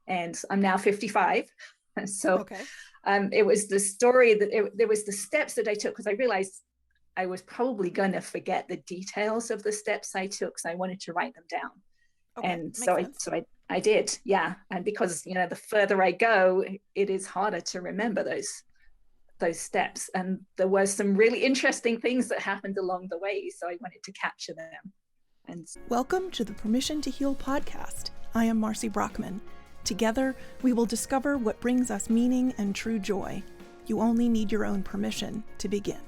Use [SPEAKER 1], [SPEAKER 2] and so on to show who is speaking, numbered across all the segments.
[SPEAKER 1] and I'm now 55. So
[SPEAKER 2] Okay.
[SPEAKER 1] it was the story there was the steps that I took, because I realized I was probably going to forget the details of the steps I took. So I wanted to write them down.
[SPEAKER 2] Okay.
[SPEAKER 1] And
[SPEAKER 2] Makes
[SPEAKER 1] so
[SPEAKER 2] sense.
[SPEAKER 1] I did. Yeah. And because, the further I go, it is harder to remember those steps. And there were some really interesting things that happened along the way. So I wanted to capture them. And
[SPEAKER 2] Welcome to the Permission to Heal podcast. I am Marcy Brockman. Together, we will discover what brings us meaning and true joy. You only need your own permission to begin.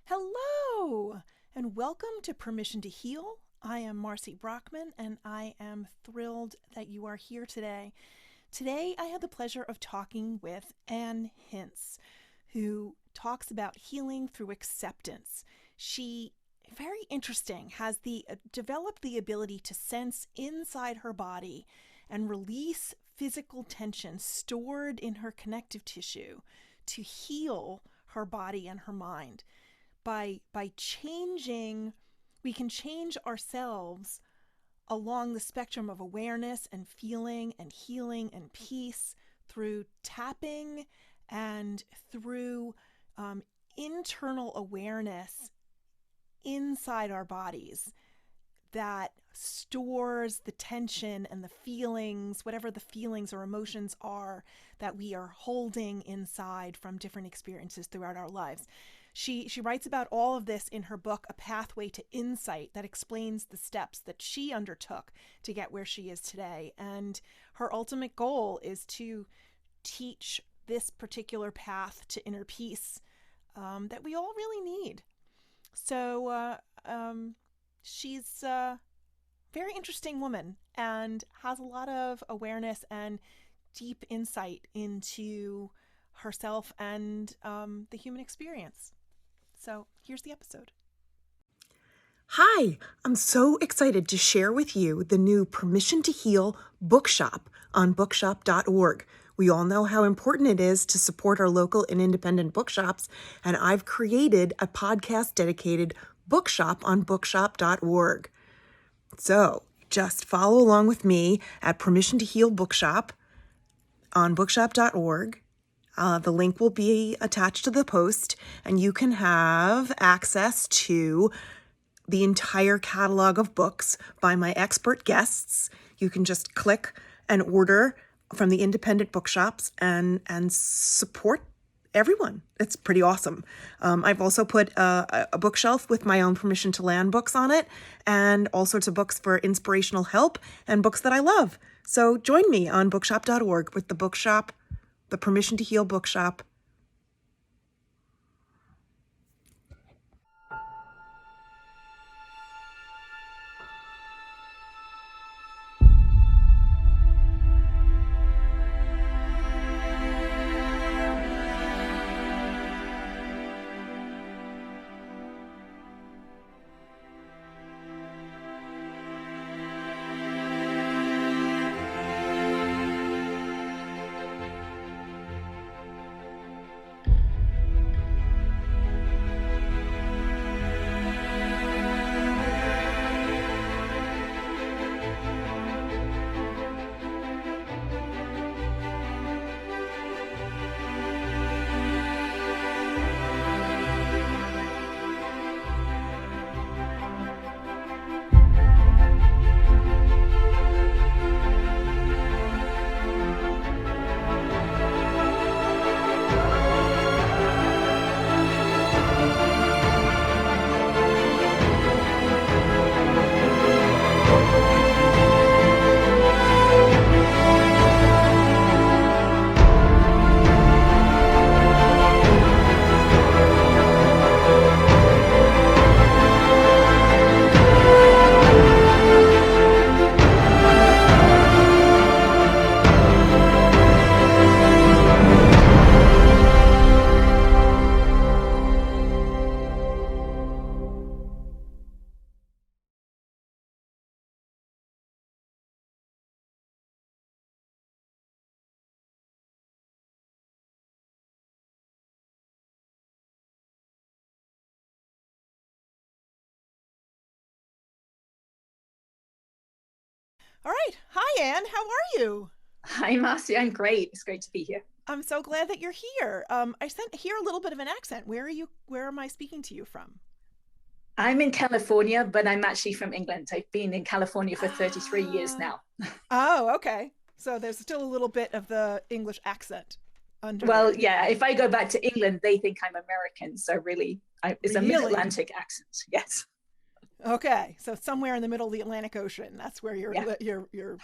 [SPEAKER 2] Hello, and welcome to Permission to Heal. I am Marcy Brockman, and I am thrilled that you are here today. Today, I had the pleasure of talking with Ann Hince, who talks about healing through acceptance. She, very interesting, has developed the ability to sense inside her body and release physical tension stored in her connective tissue to heal her body and her mind. By changing, we can change ourselves along the spectrum of awareness and feeling and healing and peace through tapping and through internal awareness inside our bodies that stores the tension and the feelings, whatever the feelings or emotions are that we are holding inside from different experiences throughout our lives. She writes about all of this in her book, A Pathway to Insight, that explains the steps that she undertook to get where she is today. And her ultimate goal is to teach this particular path to inner peace that we all really need. So she's a very interesting woman and has a lot of awareness and deep insight into herself and the human experience. So here's the episode.
[SPEAKER 3] Hi, I'm so excited to share with you the new Permission to Heal bookshop on bookshop.org. We all know how important it is to support our local and independent bookshops, and I've created a podcast dedicated bookshop on bookshop.org. So just follow along with me at Permission to Heal bookshop on bookshop.org. The link will be attached to the post, and you can have access to the entire catalog of books by my expert guests. You can just click and order from the independent bookshops and support everyone. It's pretty awesome. I've also put a bookshelf with my own Permission to Land books on it, and all sorts of books for inspirational help and books that I love. So join me on bookshop.org with the bookshop, the Permission to Heal bookshop.
[SPEAKER 2] All right. Hi, Anne. How are you?
[SPEAKER 1] Hi, Marcy. I'm great. It's great to be here.
[SPEAKER 2] I'm so glad that you're here. Hear a little bit of an accent. Where are you? Where am I speaking to you from?
[SPEAKER 1] I'm in California, but I'm actually from England. I've been in California for 33 years
[SPEAKER 2] Ah.
[SPEAKER 1] now.
[SPEAKER 2] Oh, okay. So there's still a little bit of the English accent under
[SPEAKER 1] Well,
[SPEAKER 2] there.
[SPEAKER 1] yeah, if I go back to England, they think I'm American. So really, it's a
[SPEAKER 2] Really?
[SPEAKER 1] mid-Atlantic accent. Yes.
[SPEAKER 2] Okay. So somewhere in the middle of the Atlantic Ocean. That's where
[SPEAKER 1] Yeah.
[SPEAKER 2] you're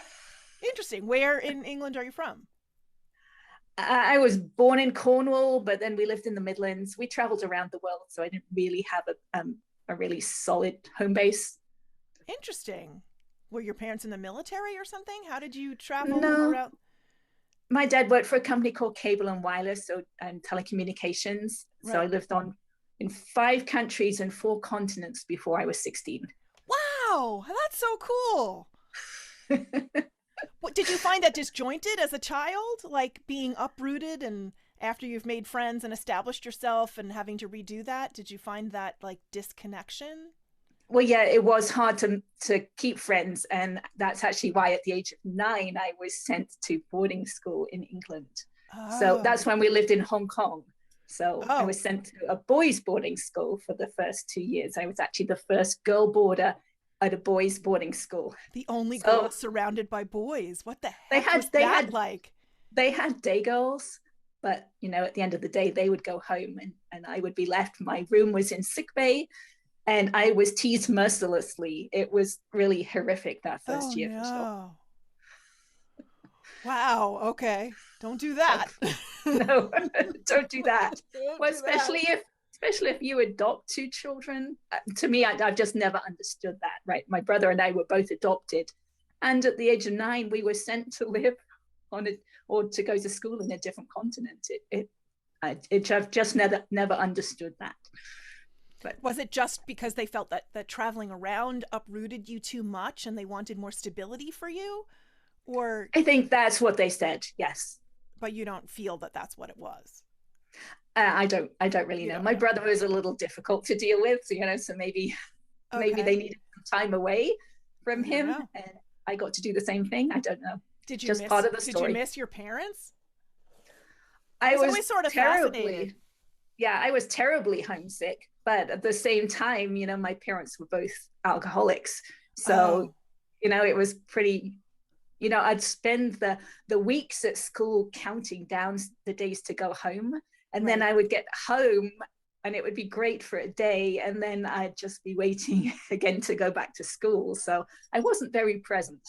[SPEAKER 2] interesting. Where in England are you from?
[SPEAKER 1] I was born in Cornwall, but then we lived in the Midlands. We traveled around the world, so I didn't really have a really solid home base.
[SPEAKER 2] Interesting. Were your parents in the military or something? How did you travel
[SPEAKER 1] No,
[SPEAKER 2] around?
[SPEAKER 1] my dad worked for a company called Cable and Wireless, so telecommunications. So I
[SPEAKER 2] Right.
[SPEAKER 1] lived on in 5 countries and 4 continents before I was 16.
[SPEAKER 2] Wow, that's so cool. What did you find that disjointed as a child, like being uprooted and after you've made friends and established yourself and having to redo that? Did you find that like disconnection?
[SPEAKER 1] Well, yeah, it was hard to keep friends, and that's actually why at the age of 9 I was sent to boarding school in England. So
[SPEAKER 2] Oh,
[SPEAKER 1] that's when we lived in Hong Kong. So I
[SPEAKER 2] oh,
[SPEAKER 1] was sent to a boys' boarding school for the first 2 years. I was actually the first girl boarder at a boys' boarding school.
[SPEAKER 2] the only girl
[SPEAKER 1] So
[SPEAKER 2] surrounded by boys. What the
[SPEAKER 1] they
[SPEAKER 2] heck was
[SPEAKER 1] had they
[SPEAKER 2] that
[SPEAKER 1] had
[SPEAKER 2] like?
[SPEAKER 1] they had day girls, but at the end of the day, they would go home, and I would be left. My room was in sick bay, and I was teased mercilessly. It was really horrific that
[SPEAKER 2] Oh
[SPEAKER 1] first year for sure.
[SPEAKER 2] no. Wow, okay. Don't do
[SPEAKER 1] Oh,
[SPEAKER 2] that.
[SPEAKER 1] no, don't do that.
[SPEAKER 2] Don't
[SPEAKER 1] Well,
[SPEAKER 2] do that.
[SPEAKER 1] especially if you adopt 2 children. To me, I've just never understood that. Right, my brother and I were both adopted, and at the age of 9, we were sent to live on it or to go to school in a different continent. I've just never understood that. But
[SPEAKER 2] Was it just because they felt that traveling around uprooted you too much and they wanted more stability for you? Or,
[SPEAKER 1] I think that's what they said. Yes.
[SPEAKER 2] but you don't feel that that's what it was?
[SPEAKER 1] I don't really
[SPEAKER 2] You
[SPEAKER 1] know.
[SPEAKER 2] don't
[SPEAKER 1] My
[SPEAKER 2] know.
[SPEAKER 1] brother was a little difficult to deal with, so maybe they
[SPEAKER 2] Okay.
[SPEAKER 1] needed some time away from
[SPEAKER 2] I don't
[SPEAKER 1] him,
[SPEAKER 2] know.
[SPEAKER 1] and I got to do the same thing. I don't know.
[SPEAKER 2] Did you
[SPEAKER 1] Just part
[SPEAKER 2] miss
[SPEAKER 1] of the
[SPEAKER 2] did you
[SPEAKER 1] story.
[SPEAKER 2] miss your parents? I
[SPEAKER 1] I
[SPEAKER 2] was
[SPEAKER 1] was
[SPEAKER 2] always sort of fascinated.
[SPEAKER 1] terribly, yeah, I was terribly homesick, but at the same time, my parents were both alcoholics,
[SPEAKER 2] Oh,
[SPEAKER 1] so it was pretty. I'd spend the weeks at school counting down the days to go home, and then
[SPEAKER 2] right.
[SPEAKER 1] I would get home, and it would be great for a day, and then I'd just be waiting again to go back to school. So I wasn't very present.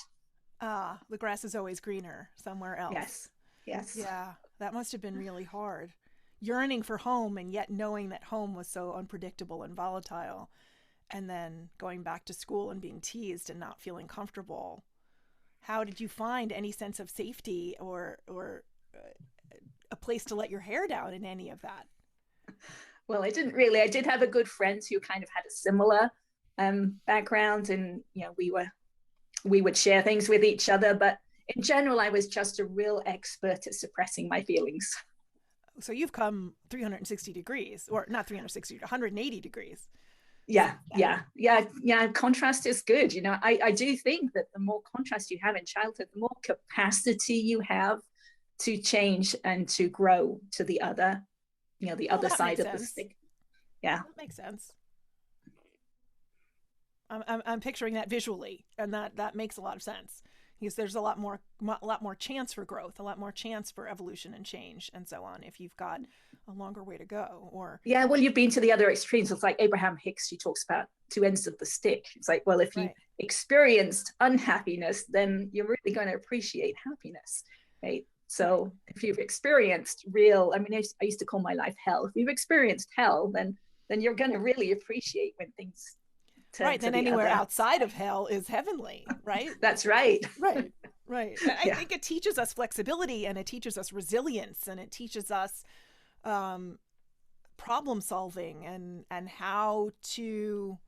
[SPEAKER 2] Ah, the grass is always greener somewhere else.
[SPEAKER 1] Yes, yes.
[SPEAKER 2] Yeah, that must have been really hard. Yearning for home and yet knowing that home was so unpredictable and volatile, and then going back to school and being teased and not feeling comfortable. How did you find any sense of safety or a place to let your hair down in any of that?
[SPEAKER 1] Well, I didn't really. I did have a good friend who kind of had a similar background, and we would share things with each other. But in general, I was just a real expert at suppressing my feelings.
[SPEAKER 2] So you've come 360 degrees, or not 360, 180 degrees.
[SPEAKER 1] Yeah, yeah. Contrast is good. I do think that the more contrast you have in childhood, the more capacity you have to change and to grow to the
[SPEAKER 2] Well,
[SPEAKER 1] other
[SPEAKER 2] that
[SPEAKER 1] side
[SPEAKER 2] makes
[SPEAKER 1] of the
[SPEAKER 2] sense.
[SPEAKER 1] stick. Yeah,
[SPEAKER 2] That makes sense. I'm picturing that visually, and that makes a lot of sense because there's a lot more chance for growth, a lot more chance for evolution and change, and so on. If you've got a longer way to go, or
[SPEAKER 1] yeah. Well, you've been to the other extremes. It's like Abraham Hicks. He talks about 2 ends of the stick. It's like, well, if you
[SPEAKER 2] right,
[SPEAKER 1] experienced unhappiness, then you're really going to appreciate happiness, right?
[SPEAKER 2] right,
[SPEAKER 1] So if you've experienced real, I mean, I used to call my life hell. If you've experienced hell, then you're going to really appreciate when things turn
[SPEAKER 2] right.
[SPEAKER 1] to
[SPEAKER 2] Then
[SPEAKER 1] the
[SPEAKER 2] anywhere
[SPEAKER 1] other
[SPEAKER 2] outside of
[SPEAKER 1] side.
[SPEAKER 2] hell is heavenly, right?
[SPEAKER 1] That's right.
[SPEAKER 2] Right, right. And I
[SPEAKER 1] Yeah.
[SPEAKER 2] think it teaches us flexibility, and it teaches us resilience, and it teaches us um, problem solving, and how to,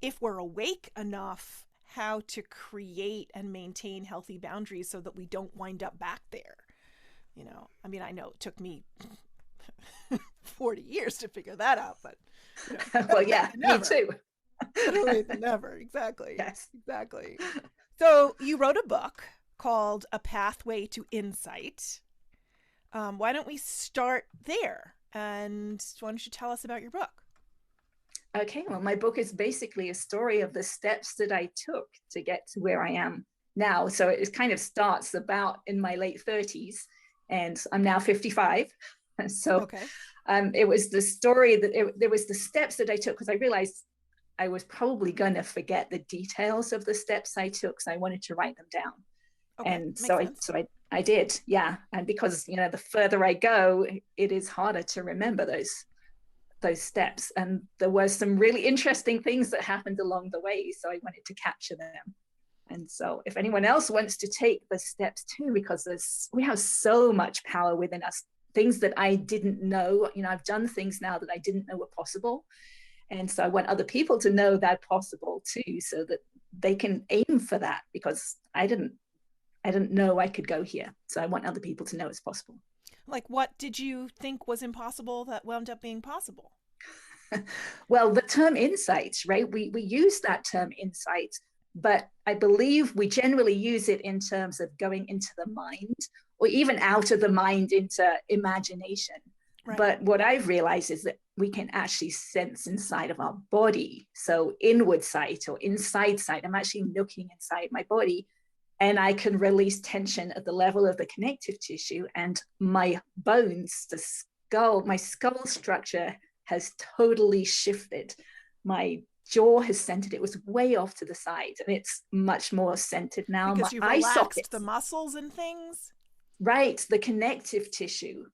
[SPEAKER 2] if we're awake enough, how to create and maintain healthy boundaries so that we don't wind up back there. I mean, I know it took me 40 years to figure that out, but
[SPEAKER 1] Well,
[SPEAKER 2] better late
[SPEAKER 1] yeah,
[SPEAKER 2] than
[SPEAKER 1] me
[SPEAKER 2] never.
[SPEAKER 1] too.
[SPEAKER 2] Better late than never. Exactly.
[SPEAKER 1] Yes.
[SPEAKER 2] Exactly. So you wrote a book called A Pathway to Insight. Why don't we start there? And why don't you tell us about your book?
[SPEAKER 1] Okay, well, my book is basically a story of the steps that I took to get to where I am now. So it kind of starts about in my late 30s, and I'm now 55. So
[SPEAKER 2] Okay.
[SPEAKER 1] it was the story there was the steps that I took, because I realized I was probably going to forget the details of the steps I took. So I wanted to write them down.
[SPEAKER 2] Okay.
[SPEAKER 1] And
[SPEAKER 2] Makes
[SPEAKER 1] so
[SPEAKER 2] sense.
[SPEAKER 1] I did. Yeah. And because, the further I go, it is harder to remember those steps. And there were some really interesting things that happened along the way. So I wanted to capture them. And so if anyone else wants to take the steps too, because we have so much power within us, things that I didn't know, I've done things now that I didn't know were possible. And so I want other people to know that possible too, so that they can aim for that, because I didn't know I could go here. So I want other people to know it's possible.
[SPEAKER 2] Like, what did you think was impossible that wound up being possible?
[SPEAKER 1] Well, the term insights, right? We use that term insight, but I believe we generally use it in terms of going into the mind, or even out of the mind into imagination.
[SPEAKER 2] Right.
[SPEAKER 1] But what I've realized is that we can actually sense inside of our body. So inward sight or inside sight, I'm actually looking inside my body, and I can release tension at the level of the connective tissue, and my bones, my skull structure has totally shifted. My jaw has centered. It was way off to the side, and it's much more centered now.
[SPEAKER 2] Because
[SPEAKER 1] My
[SPEAKER 2] you
[SPEAKER 1] eye
[SPEAKER 2] relaxed
[SPEAKER 1] sockets,
[SPEAKER 2] the muscles and things?
[SPEAKER 1] right, the connective tissue,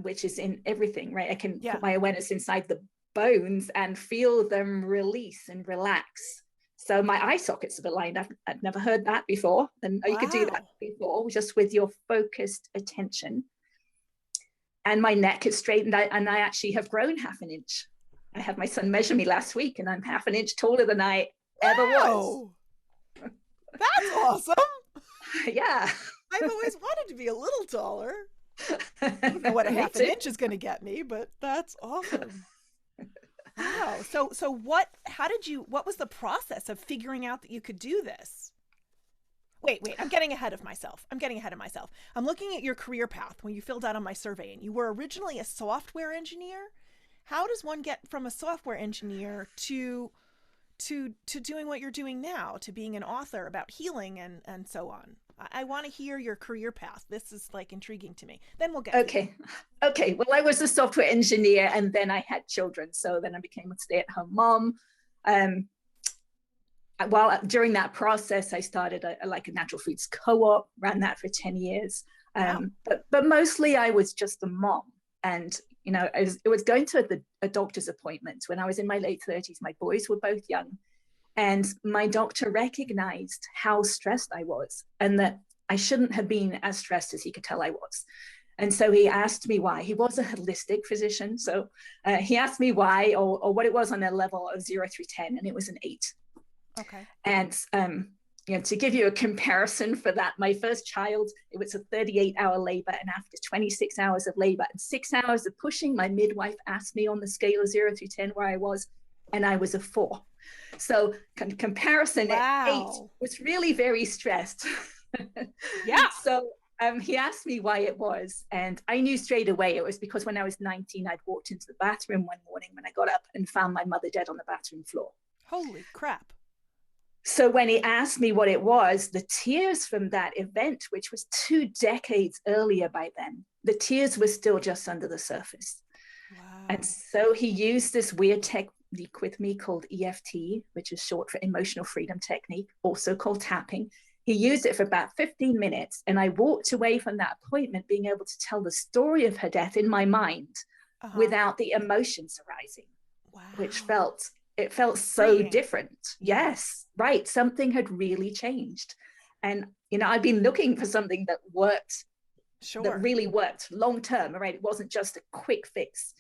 [SPEAKER 1] which is in everything, right? I can put my awareness inside the bones and feel them release and relax. So my eye sockets have aligned. I've never heard that before. And you could do that before, just with your focused attention. And my neck is straightened out, and I actually have grown half an inch. I had my son measure me last week, and I'm half an inch taller than I ever was.
[SPEAKER 2] That's awesome.
[SPEAKER 1] Yeah.
[SPEAKER 2] I've always wanted to be a little taller. I don't know what a half an inch is going to get me, but that's awesome. Wow. So what was the process of figuring out that you could do this? Wait, I'm getting ahead of myself. I'm looking at your career path when you filled out on my survey, and you were originally a software engineer. How does one get from a software engineer to doing what you're doing now, to being an author about healing and so on? I want to hear your career path. This is like intriguing to me. Then we'll get
[SPEAKER 1] Okay. Well, I was a software engineer, and then I had children. So then I became a stay-at-home mom. During that process, I started a natural foods co-op, ran that for 10 years.
[SPEAKER 2] Wow.
[SPEAKER 1] But mostly I was just a mom. And, it was going to a doctor's appointment when I was in my late 30s. My boys were both young. And my doctor recognized how stressed I was, and that I shouldn't have been as stressed as he could tell I was. And so he asked me why. He was a holistic physician. So he asked me why, or what it was on a level of 0 through 10, and it was an 8.
[SPEAKER 2] Okay.
[SPEAKER 1] And to give you a comparison for that, my first child, it was a 38-hour labor, and after 26 hours of labor and 6 hours of pushing, my midwife asked me on the scale of 0 through 10 where I was, and I was a 4. So comparison, at 8 was really very stressed.
[SPEAKER 2] Yeah.
[SPEAKER 1] So he asked me why it was, and I knew straight away it was because when I was 19, I'd walked into the bathroom one morning when I got up and found my mother dead on the bathroom floor.
[SPEAKER 2] Holy crap.
[SPEAKER 1] So when he asked me what it was, the tears from that event, which was 2 decades earlier by then, the tears were still just under the surface.
[SPEAKER 2] Wow.
[SPEAKER 1] And so he used this weird technique with me called EFT, which is short for emotional freedom technique, also called tapping. He used it for about 15 minutes. And I walked away from that appointment being able to tell the story of her death in my mind without the emotions arising, which felt so
[SPEAKER 2] freeing.
[SPEAKER 1] Different. Yes, right. Something had really changed. And, I'd been looking for something that worked, that really worked long term, right? It wasn't just a quick fix.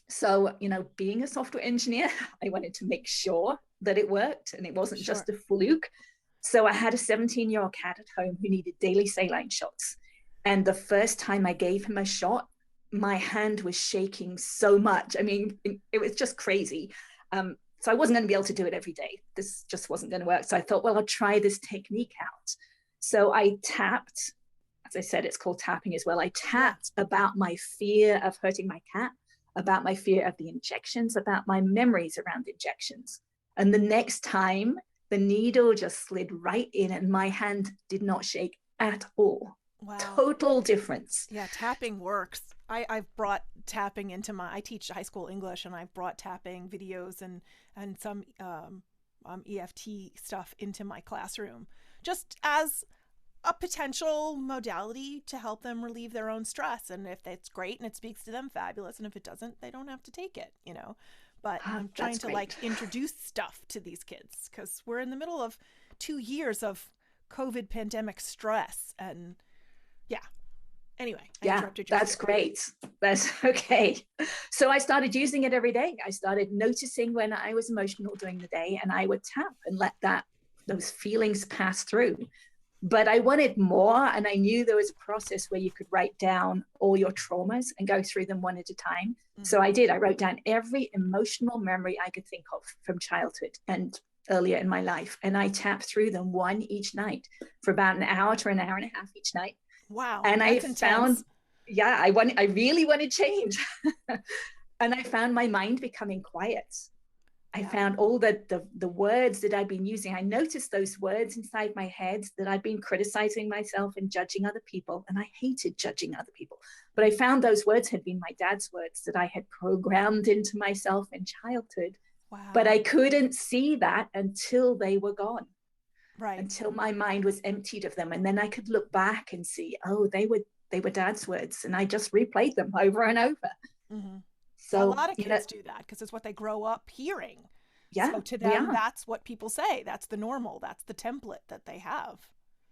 [SPEAKER 1] So, being a software engineer, I wanted to make sure that it worked and it wasn't just a fluke. So I had a 17-year-old cat at home who needed daily saline shots. And the first time I gave him a shot, my hand was shaking so much. I mean, it was just crazy. So So I wasn't going to be able to do it every day. This just wasn't going to work. So I thought, well, I'll try this technique out. So I tapped, as I said, it's called tapping as well. I tapped about my fear of hurting my cat, about my fear of the injections, about my memories around injections. And the next time, the needle just slid right in and my hand did not shake at all.
[SPEAKER 2] Wow.
[SPEAKER 1] Total difference.
[SPEAKER 2] Yeah, tapping works. I've brought tapping into I teach high school English, and I've brought tapping videos and some EFT stuff into my classroom, just as a potential modality to help them relieve their own stress. And if it's great and it speaks to them, fabulous. And if it doesn't, they don't have to take it, you know. But I'm trying to like introduce stuff to these kids because we're in the middle of 2 years of COVID pandemic stress. And yeah. Anyway, I interrupted you.
[SPEAKER 1] That's great. That's okay. So I started using it every day. I started noticing when I was emotional during the day, and I would tap and let those feelings pass through. But I wanted more, and I knew there was a process where you could write down all your traumas and go through them one at a time. Mm-hmm. So I did. I wrote down every emotional memory I could think of from childhood and earlier in my life, and I tapped through them one each night for about an hour to an hour and a half each night.
[SPEAKER 2] Wow.
[SPEAKER 1] And I
[SPEAKER 2] intense.
[SPEAKER 1] found, I really wanted change. And I found my mind becoming quiet. I found all the words that I'd been using. I noticed those words inside my head that I'd been criticizing myself and judging other people. And I hated judging other people. But I found those words had been my dad's words that I had programmed into myself in childhood.
[SPEAKER 2] Wow.
[SPEAKER 1] But I couldn't see that until they were gone.
[SPEAKER 2] Right.
[SPEAKER 1] Until my mind was emptied of them. And then I could look back and see, oh, they were dad's words. And I just replayed them over and over.
[SPEAKER 2] Mm-hmm.
[SPEAKER 1] So
[SPEAKER 2] a lot of kids do that because it's what they grow up hearing.
[SPEAKER 1] Yeah.
[SPEAKER 2] So to them, that's what people say. That's the normal. That's the template that they have.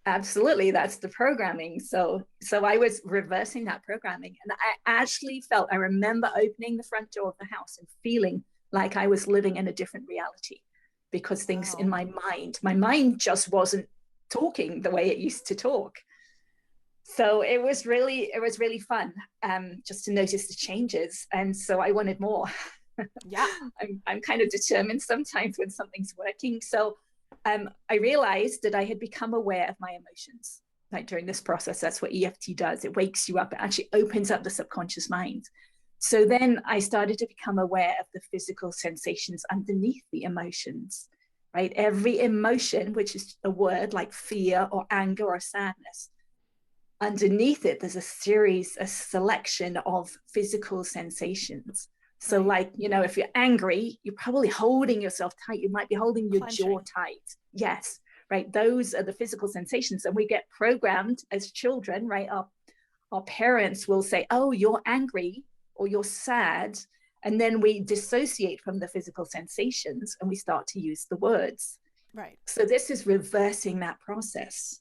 [SPEAKER 1] Absolutely. That's the programming. So I was reversing that programming. And I actually I remember opening the front door of the house and feeling like I was living in a different reality. Because things in my mind just wasn't talking the way it used to talk. So it was really fun just to notice the changes. And so I wanted more.
[SPEAKER 2] Yeah.
[SPEAKER 1] I'm kind of determined sometimes when something's working. So I realized that I had become aware of my emotions. Like during this process, that's what EFT does. It wakes you up. It actually opens up the subconscious mind. So then I started to become aware of the physical sensations underneath the emotions, right? Every emotion, which is a word like fear or anger or sadness, underneath it, there's a selection of physical sensations. So like, you know, if you're angry, you're probably holding yourself tight. You might be holding your jaw tight. Yes, right? Those are the physical sensations. And we get programmed as children, right? Our parents will say, oh, you're angry, or you're sad, and then we dissociate from the physical sensations and we start to use the words.
[SPEAKER 2] Right.
[SPEAKER 1] So this is reversing that process.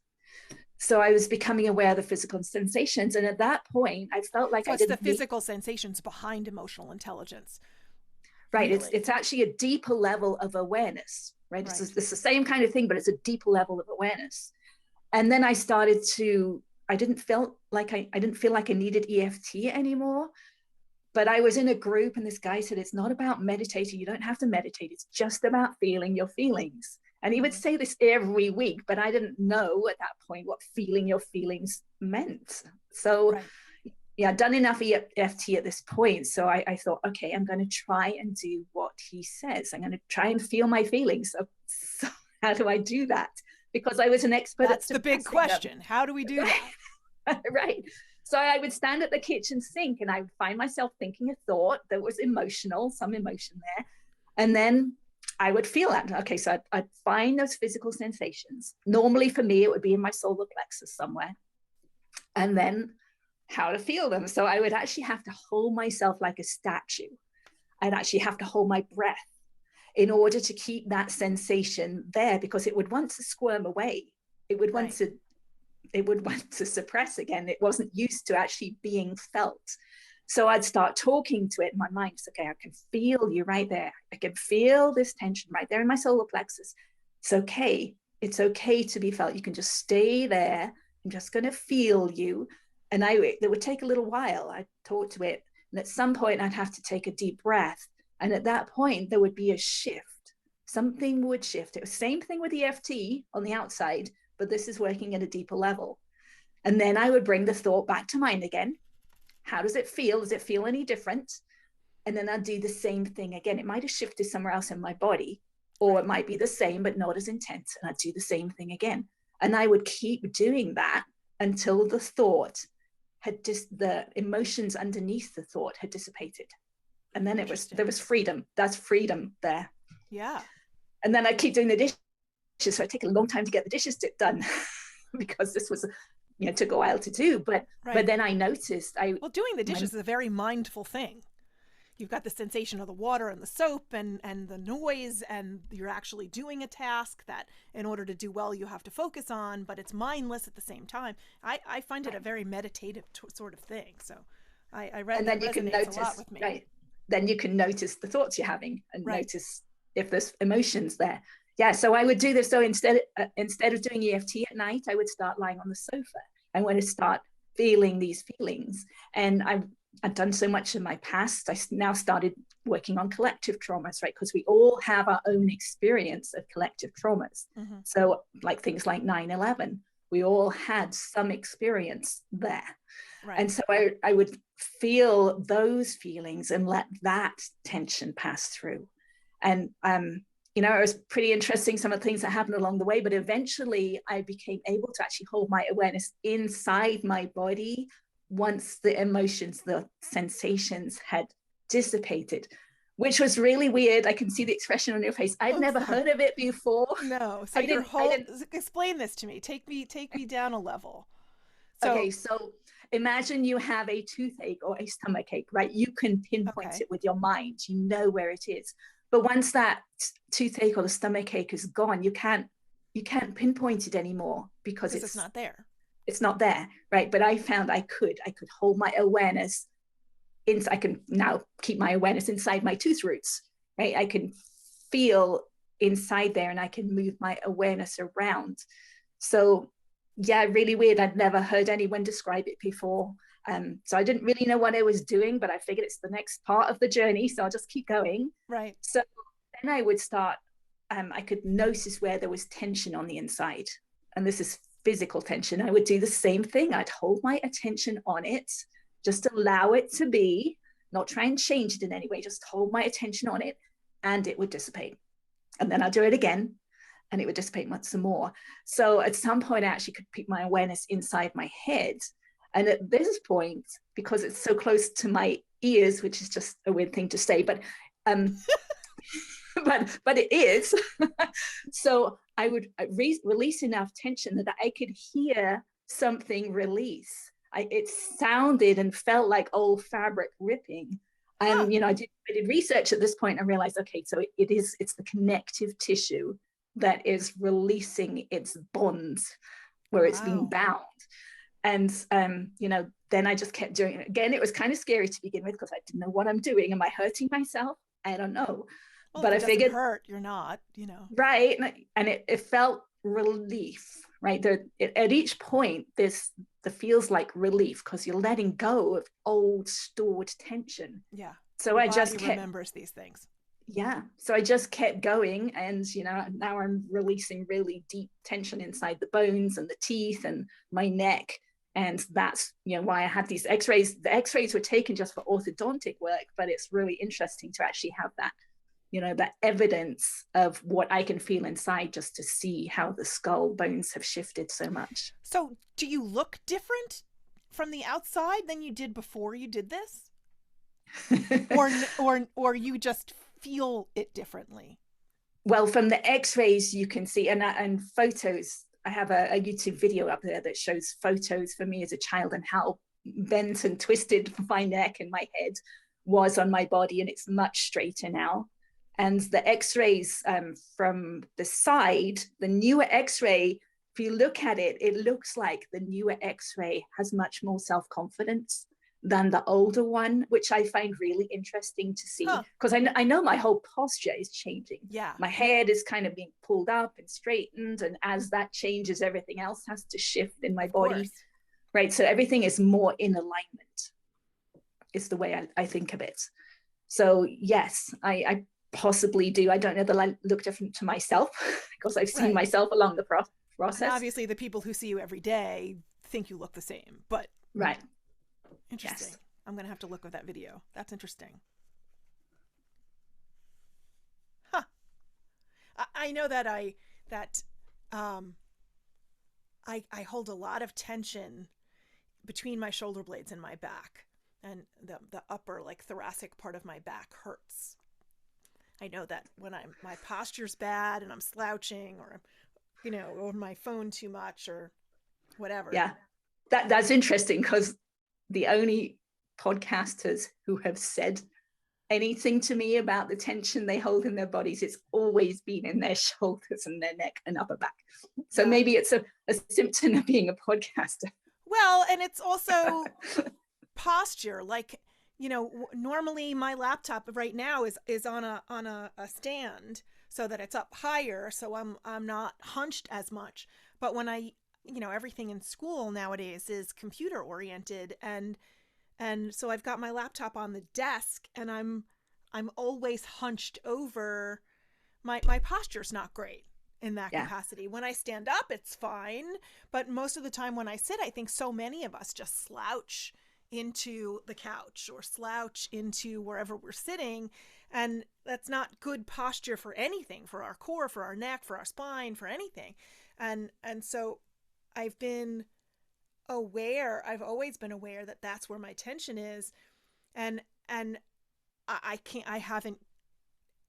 [SPEAKER 1] So I was becoming aware of the physical sensations, and at that point, I felt like
[SPEAKER 2] it's the physical sensations behind emotional intelligence.
[SPEAKER 1] Right. Really. It's actually a deeper level of awareness. Right. It's the same kind of thing, but it's a deeper level of awareness. And then I started to. I didn't feel like I needed EFT anymore. But I was in a group and this guy said, it's not about meditating. You don't have to meditate. It's just about feeling your feelings. And he would say this every week, but I didn't know at that point what feeling your feelings meant. So I'd done enough EFT at this point. So I thought, okay, I'm going to try and do what he says. I'm going to try and feel my feelings. So how do I do that? Because I was an expert.
[SPEAKER 2] That's the big question. How do we do that?
[SPEAKER 1] Right. So I would stand at the kitchen sink and I would find myself thinking a thought that was emotional, some emotion there. And then I would feel that. Okay, so I'd find those physical sensations. Normally for me, it would be in my solar plexus somewhere. And then how to feel them. So I would actually have to hold myself like a statue and actually have to hold my breath in order to keep that sensation there, because it would want to squirm away. It would want to suppress again. It wasn't used to actually being felt. So I'd start talking to it in my mind. It's okay, I can feel you right there. I can feel this tension right there in my solar plexus. It's okay. It's okay to be felt. You can just stay there. I'm just going to feel you. And it would take a little while. I'd talk to it. And at some point I'd have to take a deep breath. And at that point, there would be a shift. something would shift. It was same thing with EFT on the outside, but this is working at a deeper level. And then I would bring the thought back to mind again. How does it feel? Does it feel any different? And then I'd do the same thing again. It might have shifted somewhere else in my body, or it might be the same, but not as intense. And I'd do the same thing again. And I would keep doing that until the thought had just, the emotions underneath the thought had dissipated. And then there was freedom. That's freedom there.
[SPEAKER 2] Yeah.
[SPEAKER 1] And then I keep doing the dishes. So it took a long time to get the dishes done because this was, took a while to do. But then I noticed
[SPEAKER 2] doing the dishes is a very mindful thing. You've got the sensation of the water and the soap and the noise, and you're actually doing a task that in order to do well, you have to focus on, but it's mindless at the same time. I find it a very meditative sort of thing. So I read and that then you can notice, a lot with me.
[SPEAKER 1] Right. Then you can notice the thoughts you're having and notice if there's emotions there. Yeah. So I would do this. So instead of doing EFT at night, I would start lying on the sofa. I want to start feeling these feelings. And I've done so much in my past. I now started working on collective traumas, right? Because we all have our own experience of collective traumas. Mm-hmm. So like things like 9/11, we all had some experience there. Right. And so I would feel those feelings and let that tension pass through. And, it was pretty interesting, some of the things that happened along the way, but eventually I became able to actually hold my awareness inside my body once the emotions, the sensations had dissipated, which was really weird. I can see the expression on your face. I'd never heard of it before.
[SPEAKER 2] No. So explain this to me. Take me down a level.
[SPEAKER 1] So imagine you have a toothache or a stomachache, right? You can pinpoint it with your mind. You know where it is. But once that toothache or the stomachache is gone, you can't pinpoint it anymore because
[SPEAKER 2] it's not there.
[SPEAKER 1] It's not there, right? But I found I could hold my awareness I can now keep my awareness inside my tooth roots, right? I can feel inside there and I can move my awareness around. So yeah, really weird. I'd never heard anyone describe it before. So I didn't really know what I was doing, but I figured it's the next part of the journey. So I'll just keep going.
[SPEAKER 2] Right.
[SPEAKER 1] So then I would start, I could notice where there was tension on the inside. And this is physical tension. I would do the same thing. I'd hold my attention on it, just allow it to be, not try and change it in any way, just hold my attention on it and it would dissipate. And then I'd do it again and it would dissipate once some more. So at some point I actually could keep my awareness inside my head. And at this point, because it's so close to my ears, which is just a weird thing to say, but but it is. So I would release enough tension that I could hear something release. It sounded and felt like old fabric ripping. And I did research at this point and realized, okay, so it's the connective tissue that is releasing its bonds where it's been bound. And, then I just kept doing it. Again, it was kind of scary to begin with because I didn't know what I'm doing. Am I hurting myself? I don't know.
[SPEAKER 2] Well,
[SPEAKER 1] but I figured
[SPEAKER 2] hurt, you're not,
[SPEAKER 1] Right. And it felt relief, right? At each point, the feels like relief because you're letting go of old stored tension.
[SPEAKER 2] Yeah.
[SPEAKER 1] So I just
[SPEAKER 2] remembers these things.
[SPEAKER 1] Yeah. So I just kept going and, now I'm releasing really deep tension inside the bones and the teeth and my neck. And that's, why I had these x-rays. The x-rays were taken just for orthodontic work, but it's really interesting to actually have that, that evidence of what I can feel inside just to see how the skull bones have shifted so much.
[SPEAKER 2] So do you look different from the outside than you did before you did this? or you just feel it differently?
[SPEAKER 1] Well, from the x-rays you can see and photos. I have a YouTube video up there that shows photos for me as a child and how bent and twisted my neck and my head was on my body, and it's much straighter now. And the x-rays from the side, the newer x-ray, if you look at it, it looks like the newer x-ray has much more self-confidence than the older one, which I find really interesting to see because I know my whole posture is changing.
[SPEAKER 2] Yeah.
[SPEAKER 1] My head is kind of being pulled up and straightened. And as that changes, everything else has to shift in my body. Right. So everything is more in alignment is the way I think of it. So yes, I possibly do. I don't know that I look different to myself because I've seen
[SPEAKER 2] Right.
[SPEAKER 1] myself along the
[SPEAKER 2] And
[SPEAKER 1] process.
[SPEAKER 2] obviously the people who see you every day think you look the same, but
[SPEAKER 1] Right.
[SPEAKER 2] interesting.
[SPEAKER 1] Yes.
[SPEAKER 2] I'm going to have to look at that video. That's interesting. Huh. I know that um, I hold a lot of tension between my shoulder blades and my back, and the upper, like, thoracic part of my back hurts. I know that when my posture's bad and I'm slouching, or on my phone too much or whatever.
[SPEAKER 1] Yeah. That's interesting, because the only podcasters who have said anything to me about the tension they hold in their bodies, it's always been in their shoulders and their neck and upper back. So
[SPEAKER 2] Yeah.
[SPEAKER 1] maybe it's a symptom of being a podcaster.
[SPEAKER 2] Well, and it's also posture. Like, normally my laptop right now is on a stand so that it's up higher, so I'm not hunched as much. But when everything in school nowadays is computer oriented, and so I've got my laptop on the desk, and I'm always hunched over. My posture's not great in that capacity. When I stand up, it's fine, but most of the time when I sit, I think so many of us just slouch into the couch or slouch into wherever we're sitting, and that's not good posture for anything, for our core, for our neck, for our spine, for anything. And so I've always been aware that that's where my tension is, and I haven't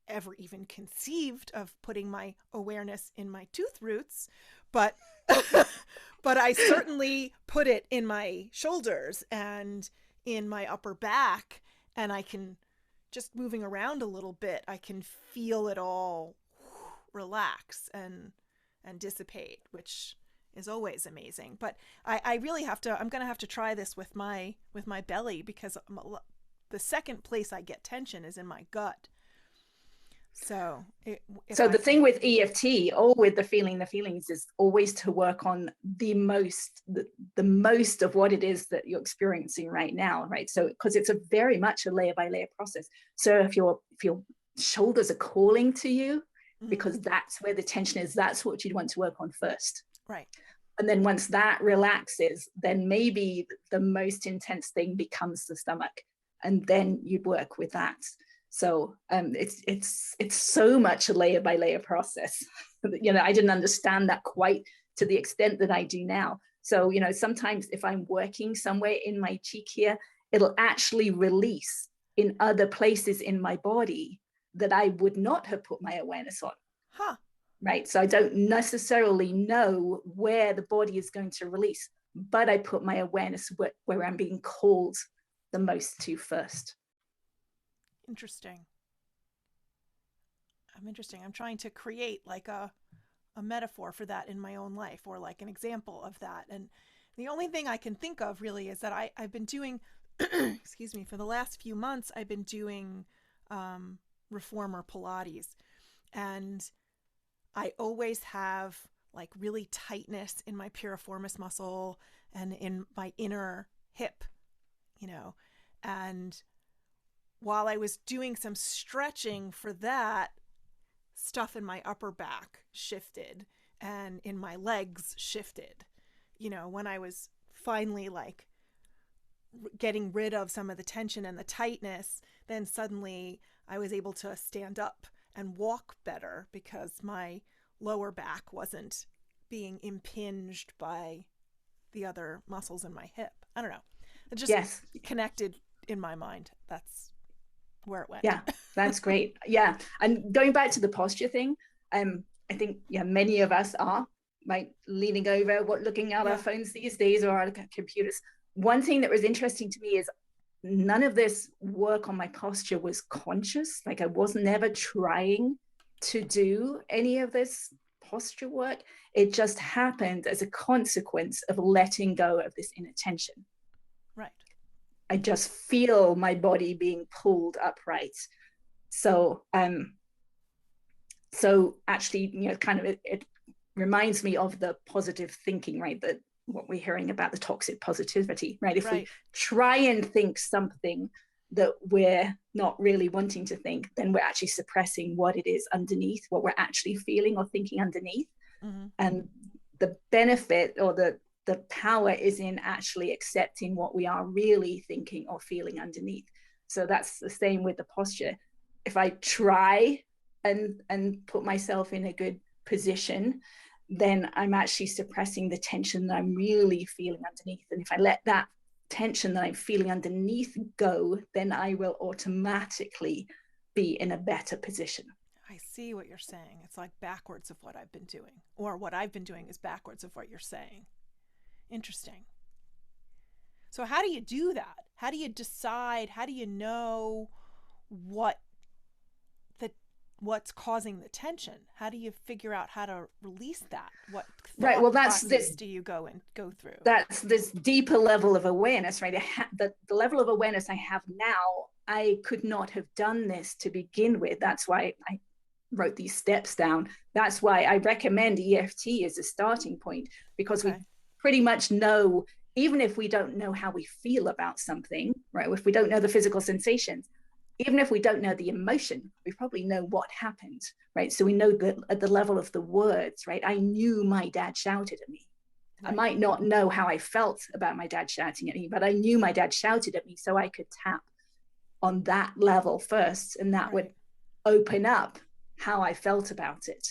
[SPEAKER 2] ever even conceived of putting my awareness in my tooth roots, but but I certainly put it in my shoulders and in my upper back, and I can, just moving around a little bit, I can feel it all relax and dissipate, which is always amazing. But I really I'm going to have to try this with my belly, because the second place I get tension is in my gut. So
[SPEAKER 1] the thing with EFT, or with the feelings, is always to work on the most of what it is that you're experiencing right now, right? So because it's a very much a layer by layer process. So if your shoulders are calling to you, because that's where the tension is, that's what you'd want to work on first.
[SPEAKER 2] Right.
[SPEAKER 1] And then once that relaxes, then maybe the most intense thing becomes the stomach, and then you'd work with that. So it's so much a layer by layer process. I didn't understand that quite to the extent that I do now. So, sometimes if I'm working somewhere in my cheek here, it'll actually release in other places in my body that I would not have put my awareness on.
[SPEAKER 2] Huh.
[SPEAKER 1] Right. So I don't necessarily know where the body is going to release, but I put my awareness where I'm being called the most to first.
[SPEAKER 2] Interesting. I'm trying to create like a metaphor for that in my own life, or like an example of that. And the only thing I can think of really is that I've been doing, excuse me, for the last few months, I've been doing reformer Pilates. And I always have like really tightness in my piriformis muscle and in my inner hip, and while I was doing some stretching for that, stuff in my upper back shifted and in my legs shifted. When I was finally like getting rid of some of the tension and the tightness, then suddenly I was able to stand up and walk better, because my lower back wasn't being impinged by the other muscles in my hip. I don't know. It just connected in my mind. That's where it went.
[SPEAKER 1] Yeah, that's great. Yeah. And going back to the posture thing, I think many of us are leaning over, looking at our phones these days, or our computers. One thing that was interesting to me is none of this work on my posture was conscious. Like, I was never trying to do any of this posture work. It just happened as a consequence of letting go of this inattention.
[SPEAKER 2] Right.
[SPEAKER 1] I just feel my body being pulled upright. So actually, kind of it reminds me of the positive thinking, right? That what we're hearing about the toxic positivity, right? If we try and think something that we're not really wanting to think, then we're actually suppressing what it is underneath, what we're actually feeling or thinking underneath.
[SPEAKER 2] Mm-hmm.
[SPEAKER 1] And the benefit or the power is in actually accepting what we are really thinking or feeling underneath. So that's the same with the posture. If I try and put myself in a good position, then I'm actually suppressing the tension that I'm really feeling underneath. And if I let that tension that I'm feeling underneath go, then I will automatically be in a better position.
[SPEAKER 2] I see what you're saying. It's like backwards of what I've been doing, or what I've been doing is backwards of what you're saying. Interesting. So how do you do that? How do you decide? How do you know what the what's causing the tension? How do you figure out how to release that? What
[SPEAKER 1] Right.
[SPEAKER 2] thought
[SPEAKER 1] Well, that's
[SPEAKER 2] process
[SPEAKER 1] this.
[SPEAKER 2] do you go through?
[SPEAKER 1] That's this deeper level of awareness, right? The level of awareness I have now, I could not have done this to begin with. That's why I wrote these steps down. That's why I recommend EFT as a starting point, because
[SPEAKER 2] Okay.
[SPEAKER 1] we pretty much know, even if we don't know how we feel about something, right? If we don't know the physical sensations, even if we don't know the emotion, we probably know what happened, right? So we know that at the level of the words, right? I knew my dad shouted at me. I
[SPEAKER 2] Right.
[SPEAKER 1] might not know how I felt about my dad shouting at me, but I knew my dad shouted at me, so I could tap on that level first, and that would
[SPEAKER 2] Right.
[SPEAKER 1] open up how I felt about it.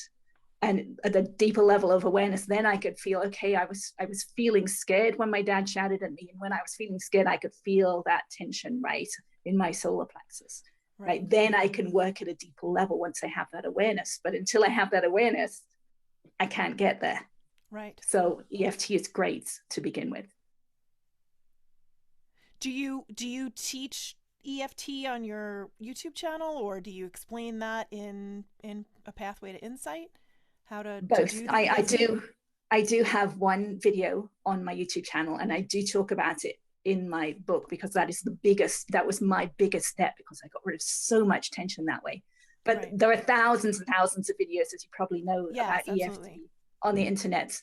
[SPEAKER 1] And at a deeper level of awareness, then I could feel, okay, I was feeling scared when my dad shouted at me, and when I was feeling scared, I could feel that tension, right, in my solar plexus. Right. Then I can work at a deeper level once I have that awareness. But until I have that awareness, I can't get there.
[SPEAKER 2] Right.
[SPEAKER 1] So EFT is great to begin with.
[SPEAKER 2] Do you teach EFT on your YouTube channel, or do you explain that in a pathway to insight? How to
[SPEAKER 1] Both.
[SPEAKER 2] do the EFT?
[SPEAKER 1] I do have one video on my YouTube channel, and I do talk about it in my book, because that was my biggest step, because I got rid of so much tension that way. But
[SPEAKER 2] Right.
[SPEAKER 1] there are thousands and thousands of videos, as you probably know,
[SPEAKER 2] Yes,
[SPEAKER 1] about
[SPEAKER 2] absolutely.
[SPEAKER 1] EFT on the internet.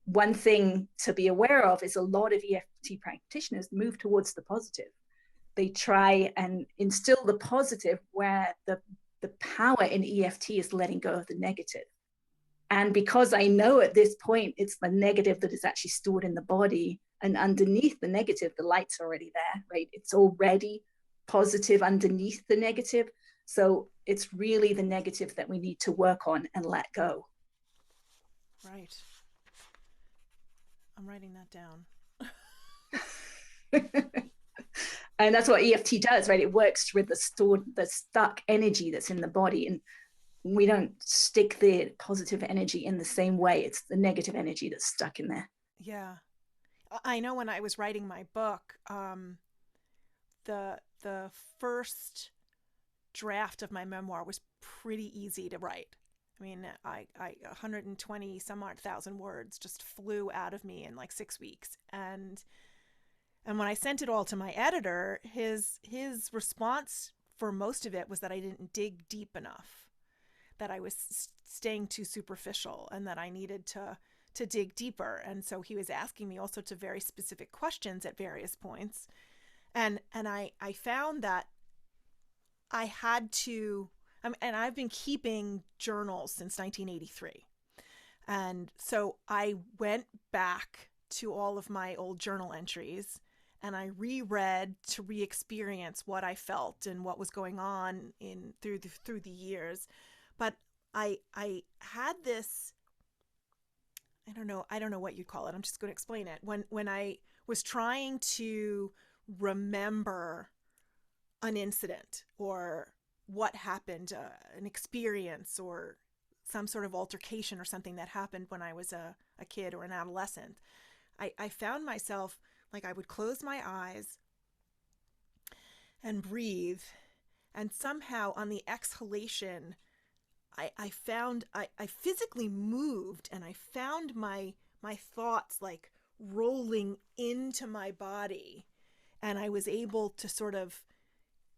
[SPEAKER 1] One thing to be aware of is a lot of EFT practitioners move towards the positive. They try and instill the positive, where the power in EFT is letting go of the negative. And because I know at this point it's the negative that is actually stored in the body, and underneath the negative, the light's already there, right? It's already positive underneath the negative. So it's really the negative that we need to work on and let go.
[SPEAKER 2] Right. I'm writing that down.
[SPEAKER 1] And that's what EFT does, right? It works with the stuck energy that's in the body. And we don't stick the positive energy in the same way. It's the negative energy that's stuck in there.
[SPEAKER 2] Yeah. I know when I was writing my book, the first draft of my memoir was pretty easy to write. I mean, I 120 some odd thousand words just flew out of me in like 6 weeks, and when I sent it all to my editor, his response for most of it was that I didn't dig deep enough, that I was staying too superficial, and that I needed to dig deeper. And so he was asking me all sorts of very specific questions at various points, and I found that I had to. And I've been keeping journals since 1983. And so I went back to all of my old journal entries, and I reread to re-experience what I felt and what was going on in through the years. But I had this, I don't know what you'd call it. I'm just going to explain it. When I was trying to remember an incident or what happened, an experience or some sort of altercation or something that happened when I was a kid or an adolescent, I found myself, like, I would close my eyes and breathe, and somehow on the exhalation, I physically moved, and I found my thoughts like rolling into my body, and I was able to sort of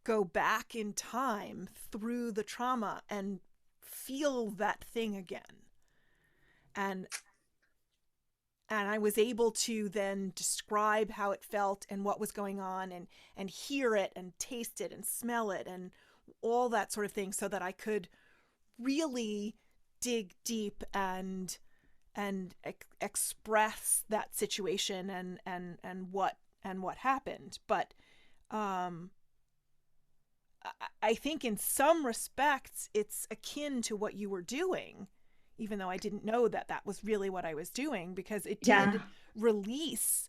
[SPEAKER 2] go back in time through the trauma and feel that thing again. And And I was able to then describe how it felt and what was going on, and hear it and taste it and smell it and all that sort of thing, so that I could really dig deep and express that situation and what happened. But I think in some respects it's akin to what you were doing, even though I didn't know that that was really what I was doing, because it
[SPEAKER 1] Yeah.
[SPEAKER 2] did release,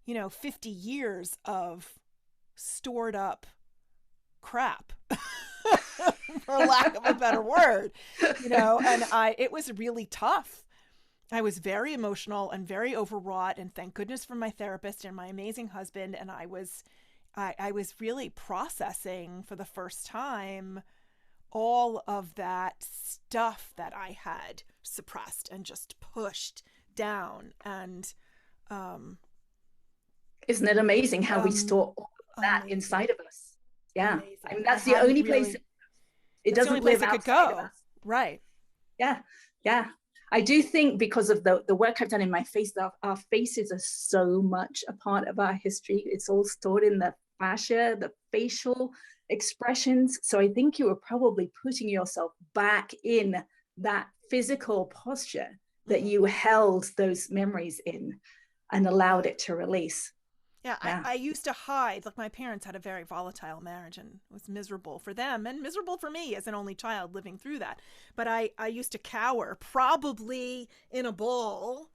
[SPEAKER 2] 50 years of stored up crap, for lack of a better word, and it was really tough. I was very emotional and very overwrought, and thank goodness for my therapist and my amazing husband. And I was really processing for the first time all of that stuff that I had suppressed and just pushed down. And
[SPEAKER 1] isn't it amazing how we store all of that
[SPEAKER 2] amazing.
[SPEAKER 1] inside of us? Yeah.
[SPEAKER 2] Amazing.
[SPEAKER 1] I mean, that's the only place it
[SPEAKER 2] that's the
[SPEAKER 1] doesn't
[SPEAKER 2] only place
[SPEAKER 1] live
[SPEAKER 2] it could
[SPEAKER 1] outside
[SPEAKER 2] go.
[SPEAKER 1] of us.
[SPEAKER 2] Right.
[SPEAKER 1] Yeah. Yeah. I do think because of the work I've done in my face, our faces are so much a part of our history. It's all stored in the fascia, the facial expressions. So I think you were probably putting yourself back in that physical posture that you held those memories in and allowed it to release.
[SPEAKER 2] Yeah,
[SPEAKER 1] Yeah.
[SPEAKER 2] I used to hide. Like, my parents had a very volatile marriage, and it was miserable for them and miserable for me as an only child living through that. But I used to cower, probably in a ball,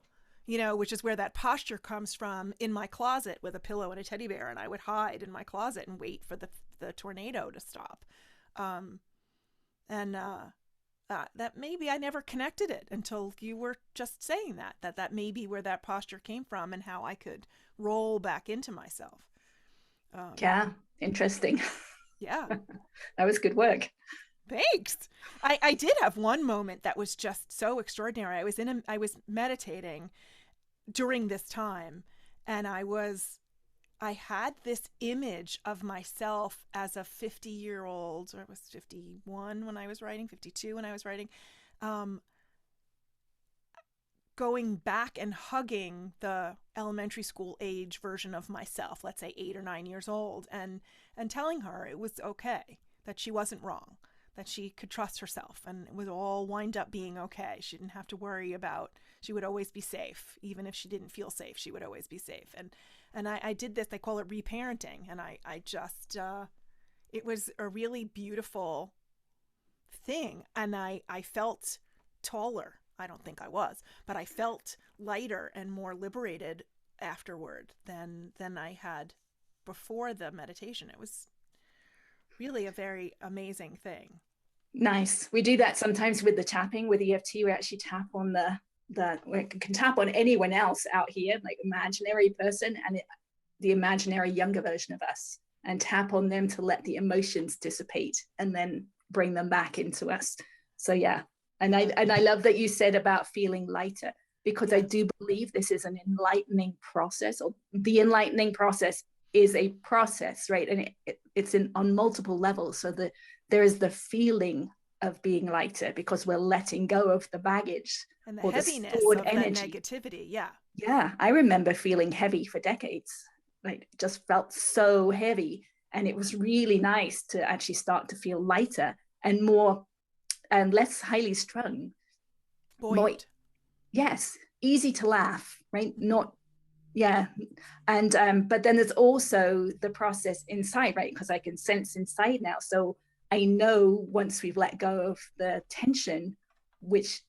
[SPEAKER 2] which is where that posture comes from, in my closet with a pillow and a teddy bear. And I would hide in my closet and wait for the tornado to stop. And that maybe I never connected it until you were just saying that may be where that posture came from and how I could roll back into myself.
[SPEAKER 1] Yeah, interesting.
[SPEAKER 2] Yeah.
[SPEAKER 1] That was good work.
[SPEAKER 2] Thanks. I did have one moment that was just so extraordinary. I was meditating during this time, and I had this image of myself as a 50-year-old, or I was 51 when I was writing, 52 when I was writing, going back and hugging the elementary school age version of myself, let's say 8 or 9 years old, and telling her it was okay, that she wasn't wrong, that she could trust herself, and it was all wind up being okay. She didn't have to worry about, she would always be safe. Even if she didn't feel safe, she would always be safe. And I did this, they call it reparenting. And I just, it was a really beautiful thing. And I felt taller. I don't think I was, but I felt lighter and more liberated afterward than I had before the meditation. It was really a very amazing thing.
[SPEAKER 1] Nice. We do that sometimes with the tapping, with EFT. We actually tap on we can tap on anyone else out here, like imaginary person, and the imaginary younger version of us, and tap on them to let the emotions dissipate and then bring them back into us. So yeah. And I love that you said about feeling lighter, because I do believe this is an enlightening process, or the enlightening process is a process, right? And it's on multiple levels. So there is the feeling of being lighter because we're letting go of the baggage
[SPEAKER 2] and the
[SPEAKER 1] or
[SPEAKER 2] heaviness
[SPEAKER 1] the stored
[SPEAKER 2] of
[SPEAKER 1] energy.
[SPEAKER 2] that negativity. Yeah.
[SPEAKER 1] Yeah. I remember feeling heavy for decades. Like, just felt so heavy. And it was really nice to actually start to feel lighter and more and less highly strung.
[SPEAKER 2] Buoyant.
[SPEAKER 1] Yes. Easy to laugh, right? Not, yeah. And but then there's also the process inside, right? Because I can sense inside now. So I know once we've let go of the tension, which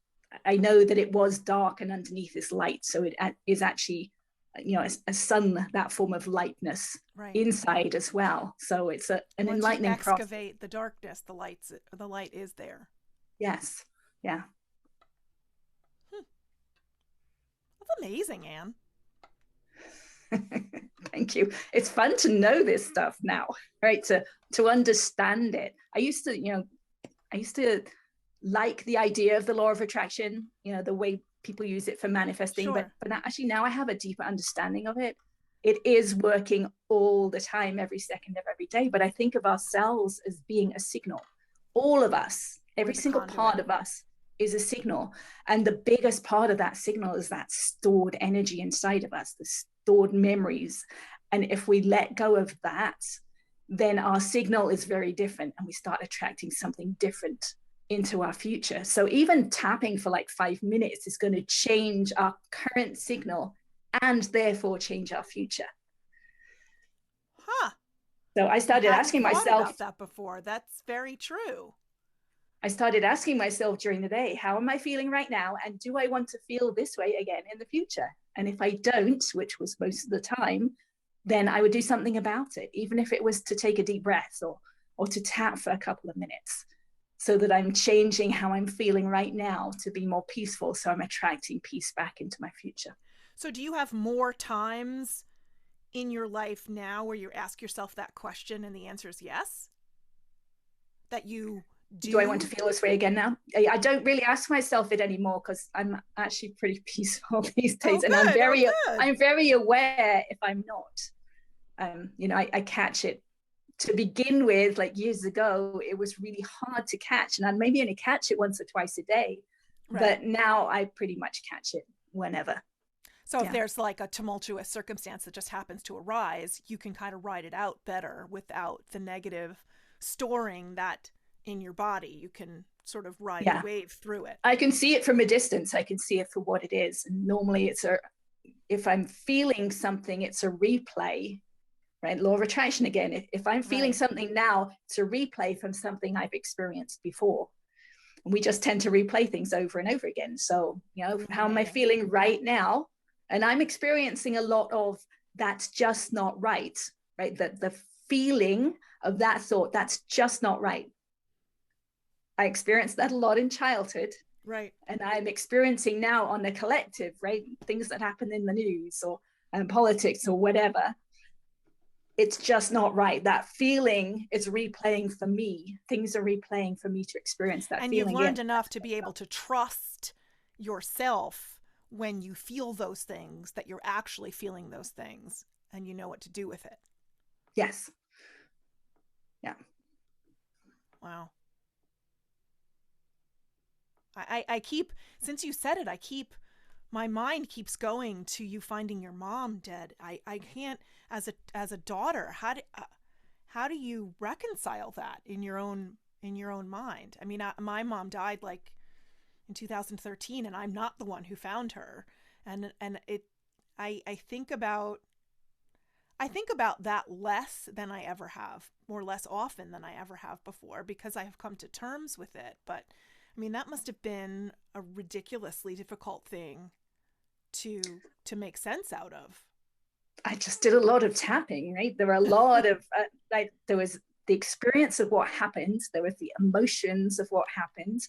[SPEAKER 1] I know that it was dark and underneath is light. So it is actually, a sun, that form of lightness inside as well. So it's an
[SPEAKER 2] once
[SPEAKER 1] enlightening process.
[SPEAKER 2] Once you excavate the darkness, the light is there.
[SPEAKER 1] Yes. Yeah.
[SPEAKER 2] That's amazing, Anne.
[SPEAKER 1] Thank you. It's fun to know this stuff now, right? To understand it. I used to like the idea of the law of attraction, the way people use it for manifesting,
[SPEAKER 2] sure.
[SPEAKER 1] but actually now I have a deeper understanding of it. It is working all the time, every second of every day. But I think of ourselves as being a signal. All of us, every single part of us is a signal. And the biggest part of that signal is that stored energy inside of us, the stored memories. And if we let go of that, then our signal is very different and we start attracting something different into our future. So even tapping for like 5 minutes is going to change our current signal and therefore change our future.
[SPEAKER 2] Huh.
[SPEAKER 1] So I started asking myself
[SPEAKER 2] about that before. That's very true.
[SPEAKER 1] I started asking myself during the day, how am I feeling right now? And do I want to feel this way again in the future? And if I don't, which was most of the time, then I would do something about it, even if it was to take a deep breath or to tap for a couple of minutes, so that I'm changing how I'm feeling right now to be more peaceful. So I'm attracting peace back into my future.
[SPEAKER 2] So do you have more times in your life now where you ask yourself that question and the answer is yes? That you do
[SPEAKER 1] I want to feel this way again now? I don't really ask myself it anymore because I'm actually pretty peaceful these days.
[SPEAKER 2] Oh,
[SPEAKER 1] and
[SPEAKER 2] good.
[SPEAKER 1] I'm very aware if I'm not. I catch it. To begin with, like years ago, it was really hard to catch. And I'd maybe only catch it once or twice a day. Right. But now I pretty much catch it whenever.
[SPEAKER 2] So if there's like a tumultuous circumstance that just happens to arise, you can kind of ride it out better without the negative storing that in your body. You can sort of ride the wave through it.
[SPEAKER 1] I can see it from a distance. I can see it for what it is. And normally if I'm feeling something, it's a replay, right? Law of attraction again. If I'm feeling something now, it's a replay from something I've experienced before. And we just tend to replay things over and over again. So, how am I feeling right now? And I'm experiencing a lot of that's just not right? The feeling of that thought, that's just not right. I experienced that a lot in childhood.
[SPEAKER 2] Right.
[SPEAKER 1] And I'm experiencing now on the collective, right? Things that happen in the news or politics or whatever. It's just not right. That feeling is replaying for me. Things are replaying for me to experience that
[SPEAKER 2] feeling. And you've learned enough to be able to trust yourself when you feel those things, that you're actually feeling those things and you know what to do with it.
[SPEAKER 1] Yes. Yeah.
[SPEAKER 2] Wow. I keep, since you said it, my mind keeps going to you finding your mom dead. I can't, as a daughter, how do you reconcile that in your own mind? I mean, my mom died like in 2013 and I'm not the one who found her. And I think about that less than I ever have, or less often than I ever have before, because I have come to terms with it. But I mean, that must have been a ridiculously difficult thing to make sense out of.
[SPEAKER 1] I just did a lot of tapping, right? There were a lot of, there was the experience of what happened. There was the emotions of what happened.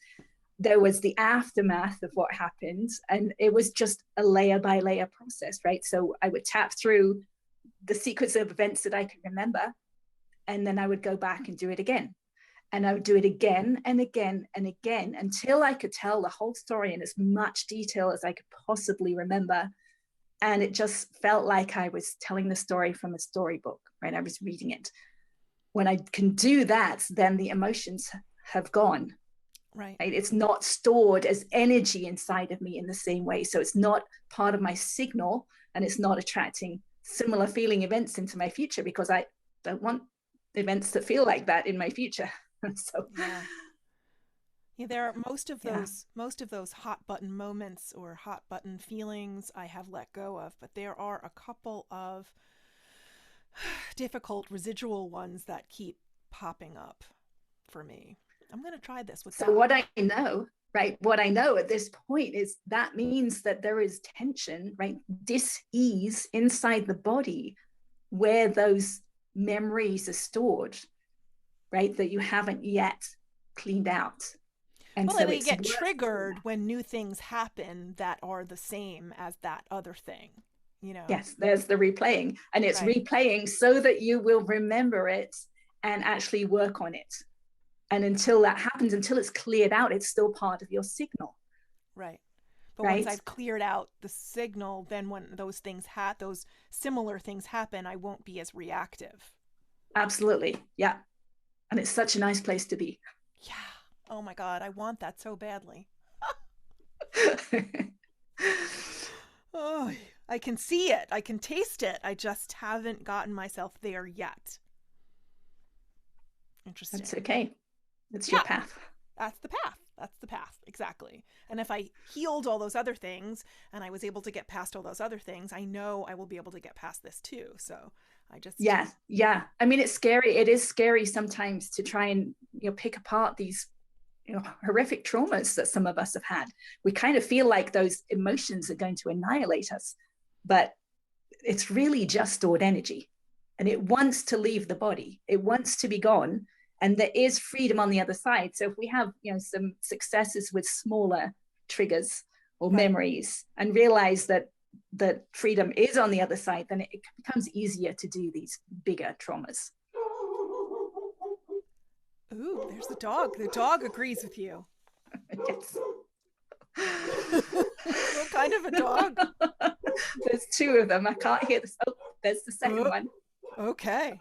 [SPEAKER 1] There was the aftermath of what happened. And it was just a layer by layer process, right? So I would tap through the sequence of events that I could remember, and then I would go back and do it again. And I would do it again and again and again until I could tell the whole story in as much detail as I could possibly remember. And it just felt like I was telling the story from a storybook, right? I was reading it. When I can do that, then the emotions have gone.
[SPEAKER 2] Right.
[SPEAKER 1] It's not stored as energy inside of me in the same way. So it's not part of my signal, and it's not attracting similar feeling events into my future, because I don't want events that feel like that in my future. So
[SPEAKER 2] there are most of those hot button moments or hot button feelings I have let go of, but there are a couple of difficult residual ones that keep popping up for me. I'm going to try this with
[SPEAKER 1] so that. What I know at this point is that means that there is tension, right? Dis-ease inside the body where those memories are stored, right? That you haven't yet cleaned out.
[SPEAKER 2] And so they get triggered when new things happen that are the same as that other thing,
[SPEAKER 1] Yes, there's the replaying, and it's replaying so that you will remember it and actually work on it. And until that happens, until it's cleared out, it's still part of your signal.
[SPEAKER 2] Right. But once I've cleared out the signal, then when those similar things happen, I won't be as reactive.
[SPEAKER 1] Absolutely. Yeah. And it's such a nice place to be.
[SPEAKER 2] Yeah. Oh my God. I want that so badly. Oh, I can see it. I can taste it. I just haven't gotten myself there yet. Interesting.
[SPEAKER 1] That's okay. It's your
[SPEAKER 2] Yeah,
[SPEAKER 1] path.
[SPEAKER 2] that's the path. That's the path. Exactly. And if I healed all those other things and I was able to get past all those other things, I know I will be able to get past this too. So I just.
[SPEAKER 1] Yeah. Yeah. I mean, it's scary. It is scary sometimes to try and, pick apart these, horrific traumas that some of us have had. We kind of feel like those emotions are going to annihilate us, but it's really just stored energy, and it wants to leave the body. It wants to be gone. And there is freedom on the other side. So if we have, some successes with smaller triggers or
[SPEAKER 2] Right.
[SPEAKER 1] memories, and realize that freedom is on the other side, then it becomes easier to do these bigger traumas.
[SPEAKER 2] Ooh, there's the dog. The dog agrees with you.
[SPEAKER 1] Yes.
[SPEAKER 2] What kind of a dog?
[SPEAKER 1] There's two of them. I can't hear this. Oh, there's the second one.
[SPEAKER 2] Okay.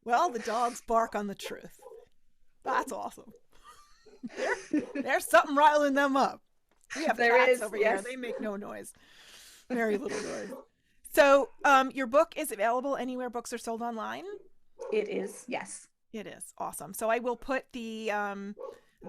[SPEAKER 2] Well, the dogs bark on the truth. That's awesome. There's something riling them up. We have cats over here. They make no noise. Very little noise. So your book is available anywhere books are sold online?
[SPEAKER 1] It is, yes.
[SPEAKER 2] It is. Awesome. So I will put the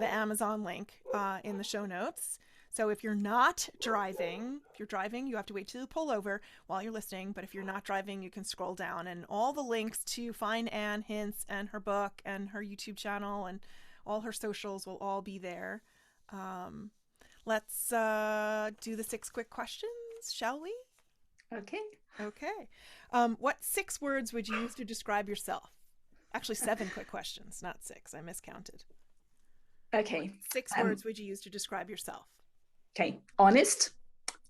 [SPEAKER 2] Amazon link in the show notes. So if you're not driving, you have to wait till you pull over while you're listening. But if you're not driving, you can scroll down, and all the links to find Ann Hince and her book and her YouTube channel and all her socials will all be there. Let's do the 6 quick questions, shall we?
[SPEAKER 1] Okay.
[SPEAKER 2] What 6 words would you use to describe yourself? Actually, 7 quick questions, not 6. I miscounted.
[SPEAKER 1] Okay.
[SPEAKER 2] What 6 words would you use to describe yourself?
[SPEAKER 1] Okay. Honest,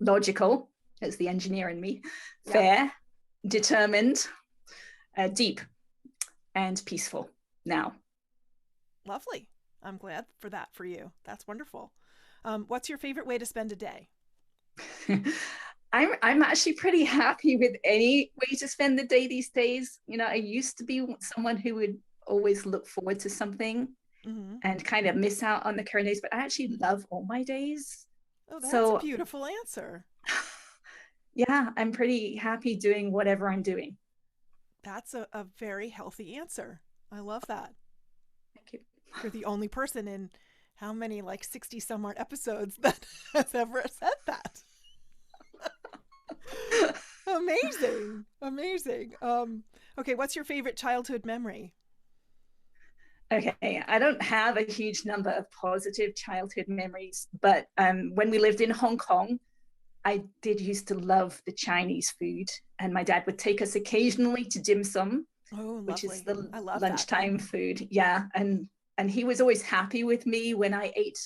[SPEAKER 1] logical, as the engineer in me, fair, determined, deep, and peaceful. Now.
[SPEAKER 2] Lovely. I'm glad for that for you. That's wonderful. What's your favorite way to spend a day?
[SPEAKER 1] I'm actually pretty happy with any way to spend the day these days. I used to be someone who would always look forward to something and kind of miss out on the current days, but I actually love all my days.
[SPEAKER 2] Oh, that's a beautiful answer.
[SPEAKER 1] Yeah, I'm pretty happy doing whatever I'm doing.
[SPEAKER 2] That's a very healthy answer. I love that.
[SPEAKER 1] Thank you.
[SPEAKER 2] You're the only person in how many, 60 some odd episodes that has ever said that. Amazing. Okay, what's your favorite childhood memory?
[SPEAKER 1] Okay, I don't have a huge number of positive childhood memories, but when we lived in Hong Kong, I did used to love the Chinese food, and my dad would take us occasionally to dim sum, which is the lunchtime food. Yeah, and he was always happy with me when I ate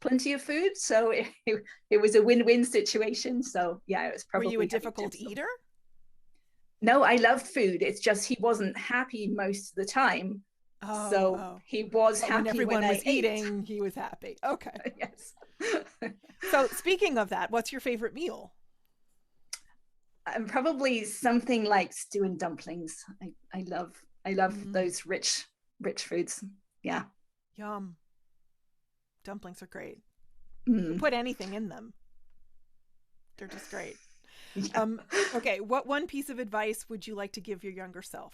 [SPEAKER 1] plenty of food, so it was a win-win situation. So yeah, it was probably.
[SPEAKER 2] Were you a difficult eater?
[SPEAKER 1] No, I loved food. It's just he wasn't happy most of the time. He was happy
[SPEAKER 2] when everyone was eating. He was happy. Okay.
[SPEAKER 1] Yes.
[SPEAKER 2] So speaking of that, what's your favorite meal?
[SPEAKER 1] Probably something like stew and dumplings. I love those rich foods. Yeah.
[SPEAKER 2] Yum. Dumplings are great. You put anything in them. They're just great. Yeah. Okay, what one piece of advice would you like to give your younger self?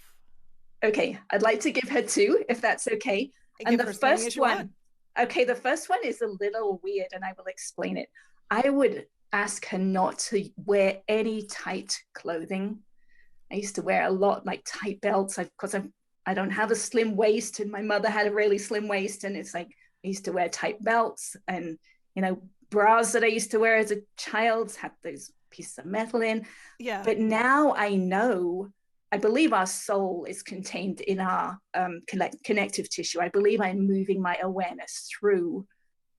[SPEAKER 1] Okay, I'd like to give her 2, if that's okay. And the first one, the first one is a little weird, and I will explain it. I would ask her not to wear any tight clothing. I used to wear a lot tight belts because I don't have a slim waist, and my mother had a really slim waist, and it's I used to wear tight belts, and bras that I used to wear as a child had those pieces of metal in.
[SPEAKER 2] Yeah.
[SPEAKER 1] But now I believe our soul is contained in our connective tissue. I believe I'm moving my awareness through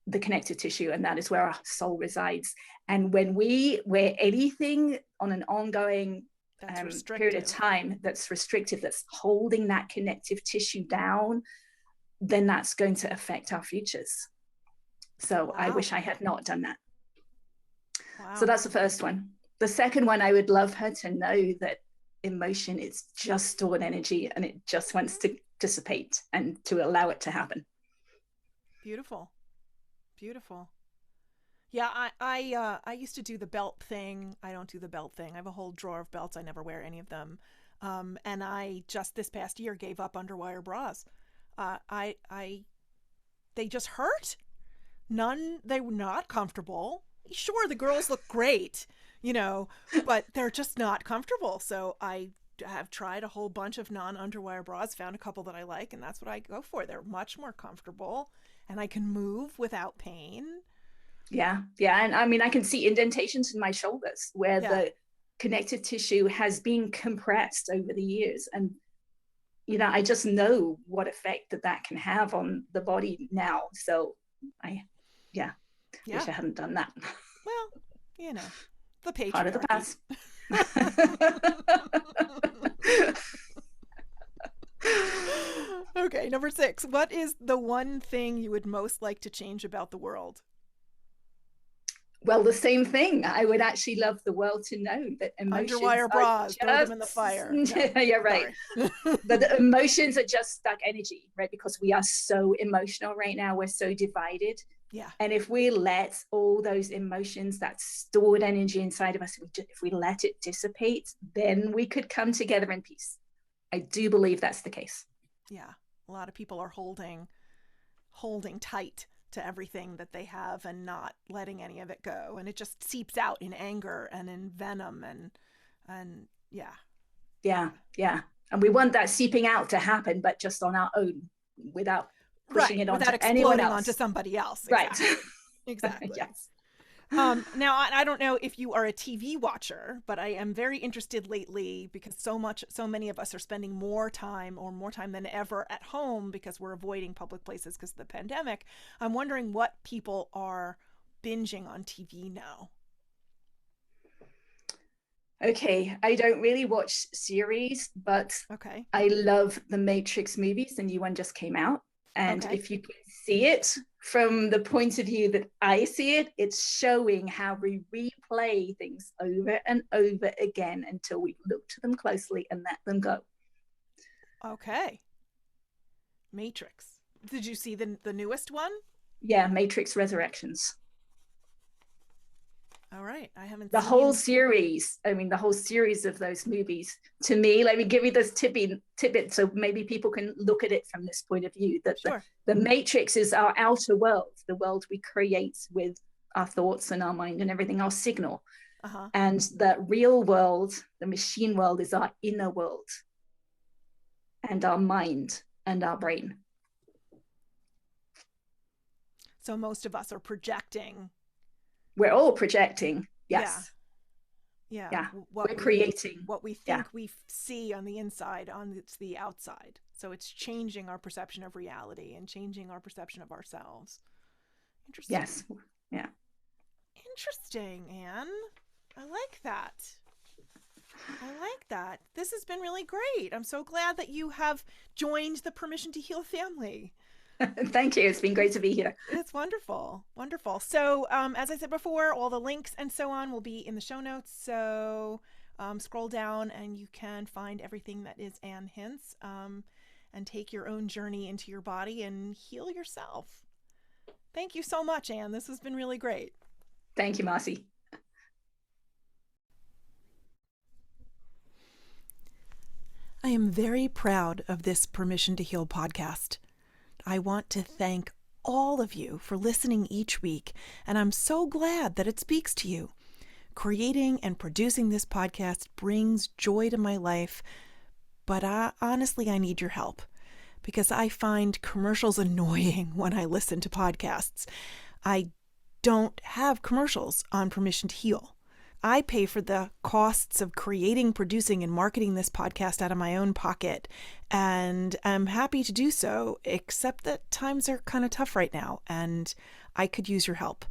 [SPEAKER 1] the connective tissue, and that is where our soul resides. And when we wear anything on an ongoing period of time that's restrictive, that's holding that connective tissue down, then that's going to affect our futures. So I wish I had not done that. Wow. So that's the first one. The second one, I would love her to know that emotion is just stored energy, and it just wants to dissipate, and to allow it to happen.
[SPEAKER 2] Beautiful. Yeah, I used to do the belt thing. I don't do the belt thing. I have a whole drawer of belts. I never wear any of them. And I just this past year gave up underwire bras. I they just hurt. None, they were not comfortable. Sure, the girls look great, you know, but they're just not comfortable. So I have tried a whole bunch of non-underwire bras, found a couple that I like, and that's what I go for. They're much more comfortable, and I can move without pain.
[SPEAKER 1] Yeah, yeah. And I mean, I can see indentations in my shoulders where
[SPEAKER 2] Yeah.
[SPEAKER 1] the connective tissue has been compressed over the years. And, I just know what effect that can have on the body now. So I, yeah,
[SPEAKER 2] Yeah.
[SPEAKER 1] wish I hadn't done that.
[SPEAKER 2] Well, the
[SPEAKER 1] Part of the
[SPEAKER 2] patriarchy.
[SPEAKER 1] past.
[SPEAKER 2] Okay, number 6. What is the one thing you would most like to change about the world?
[SPEAKER 1] Well, the same thing. I would actually love the world to know that emotions
[SPEAKER 2] Underwire
[SPEAKER 1] are
[SPEAKER 2] bras,
[SPEAKER 1] just...
[SPEAKER 2] throw them in the fire. No,
[SPEAKER 1] yeah, right. But the emotions are just stuck energy, right? Because we are so emotional right now. We're so divided.
[SPEAKER 2] Yeah.
[SPEAKER 1] And if we let all those emotions, that stored energy inside of us, if we let it dissipate, then we could come together in peace. I do believe that's the case.
[SPEAKER 2] Yeah. A lot of people are holding tight to everything that they have and not letting any of it go. And it just seeps out in anger and in venom and yeah.
[SPEAKER 1] Yeah. Yeah. And we want that seeping out to happen, but just on our own without pushing it onto anyone else.
[SPEAKER 2] Onto somebody else.
[SPEAKER 1] Exactly.
[SPEAKER 2] Right. Exactly.
[SPEAKER 1] Yes.
[SPEAKER 2] Now, I don't know if you are a TV watcher, but I am very interested lately because so many of us are spending more time than ever at home because we're avoiding public places because of the pandemic. I'm wondering what people are binging on TV now.
[SPEAKER 1] Okay, I don't really watch series, but
[SPEAKER 2] okay.
[SPEAKER 1] I love the Matrix movies. The new one just came out. And if you can see it from the point of view that I see it, it's showing how we replay things over and over again until we look to them closely and let them go.
[SPEAKER 2] Okay. Matrix. Did you see the newest one?
[SPEAKER 1] Yeah, Matrix Resurrections.
[SPEAKER 2] All right. I haven't
[SPEAKER 1] the
[SPEAKER 2] seen...
[SPEAKER 1] whole series. I mean, the whole series of those movies, to me, let me give you this tidbit so maybe people can look at it from this point of view, that
[SPEAKER 2] sure.
[SPEAKER 1] the Matrix is our outer world, the world we create with our thoughts and our mind and everything, our signal. And the real world, the machine world, is our inner world and our mind and our brain.
[SPEAKER 2] So most of us are projecting.
[SPEAKER 1] We're all projecting. Yes.
[SPEAKER 2] Yeah.
[SPEAKER 1] We're creating
[SPEAKER 2] what we think we see on the inside, on the outside. So it's changing our perception of reality and changing our perception of ourselves. Interesting.
[SPEAKER 1] Yes. Yeah.
[SPEAKER 2] Interesting, Anne. I like that. This has been really great. I'm so glad that you have joined the Permission to Heal family.
[SPEAKER 1] Thank you. It's been great to be here.
[SPEAKER 2] It's wonderful. Wonderful. So, as I said before, all the links and so on will be in the show notes. So scroll down and you can find everything that is Ann Hince, and take your own journey into your body and heal yourself. Thank you so much, Ann. This has been really great.
[SPEAKER 1] Thank you, Marcy.
[SPEAKER 2] I am very proud of this Permission to Heal podcast. I want to thank all of you for listening each week, and I'm so glad that it speaks to you. Creating and producing this podcast brings joy to my life, but honestly, I need your help because I find commercials annoying when I listen to podcasts. I don't have commercials on Permission to Heal. I pay for the costs of creating, producing, and marketing this podcast out of my own pocket, and I'm happy to do so, except that times are kind of tough right now, and I could use your help.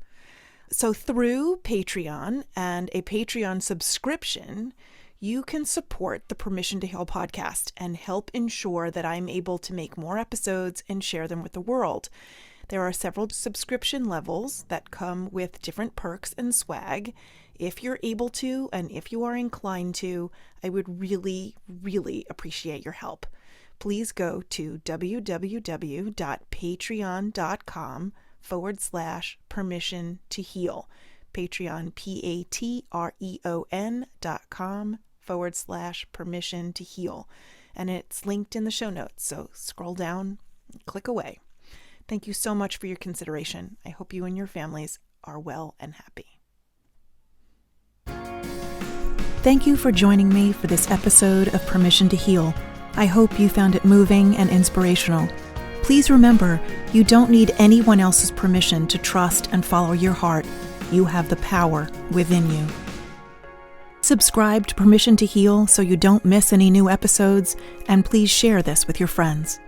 [SPEAKER 2] So through Patreon and a Patreon subscription, you can support the Permission to Heal podcast and help ensure that I'm able to make more episodes and share them with the world. There are several subscription levels that come with different perks and swag. If you're able to, and if you are inclined to, I would really, really appreciate your help. Please go to www.patreon.com/ patreon.com/permission to heal. Patreon, patreon.com/permission to heal. And it's linked in the show notes, so scroll down, click away. Thank you so much for your consideration. I hope you and your families are well and happy. Thank you for joining me for this episode of Permission to Heal. I hope you found it moving and inspirational. Please remember, you don't need anyone else's permission to trust and follow your heart. You have the power within you. Subscribe to Permission to Heal so you don't miss any new episodes, and please share this with your friends.